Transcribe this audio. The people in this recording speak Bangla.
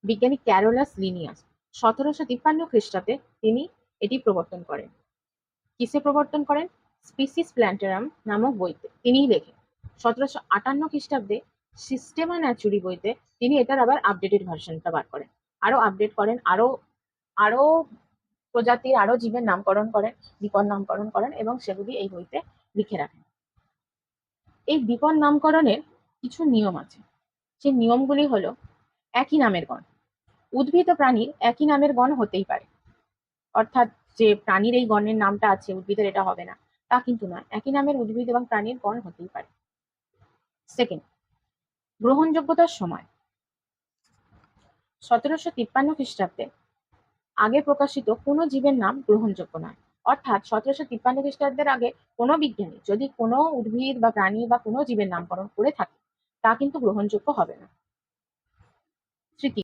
বিজ্ঞানী ক্যারোলাস লিনিয়াস 1753 খ্রিস্টাব্দে তিনি এটি প্রবর্তন করেন। কিসে প্রবর্তন করেন? স্পিসিস প্ল্যান্টারাম নামক বইতে তিনিই লেখেন। 1758 খ্রিস্টাব্দে সিস্টেমা ন্যাচুরি বইতে তিনি এটার আবার আপডেটেড ভার্সনটা বার করেন, আরো আপডেট করেন, আরো আরো প্রজাতির আরো জীবের নামকরণ করেন, বিপদ নামকরণ করেন এবং সেগুলি এই বইতে লিখে রাখেন। এই বিপদ নামকরণের কিছু নিয়ম আছে। সেই নিয়মগুলি হলো একই নামের গণ। উদ্ভিদ ও প্রাণীর একই নামের গণ হতেই পারে, অর্থাৎ যে প্রাণীর এই গণের নামটা আছে উদ্ভিদের এটা হবে না তা কিন্তু নয়, একই নামের উদ্ভিদ এবং প্রাণীর গণ হতেই পারে। সেকেন্ড, গ্রহণযোগ্যতার সময় 1753 খ্রিস্টাব্দে আগে প্রকাশিত কোনো জীবের নাম গ্রহণযোগ্য নয়, অর্থাৎ 1753 খ্রিস্টাব্দের আগে কোনো বিজ্ঞানী যদি কোনো উদ্ভিদ বা প্রাণী বা কোনো জীবের নামকরণ করে থাকে তা কিন্তু গ্রহণযোগ্য হবে না। তৃতীয়,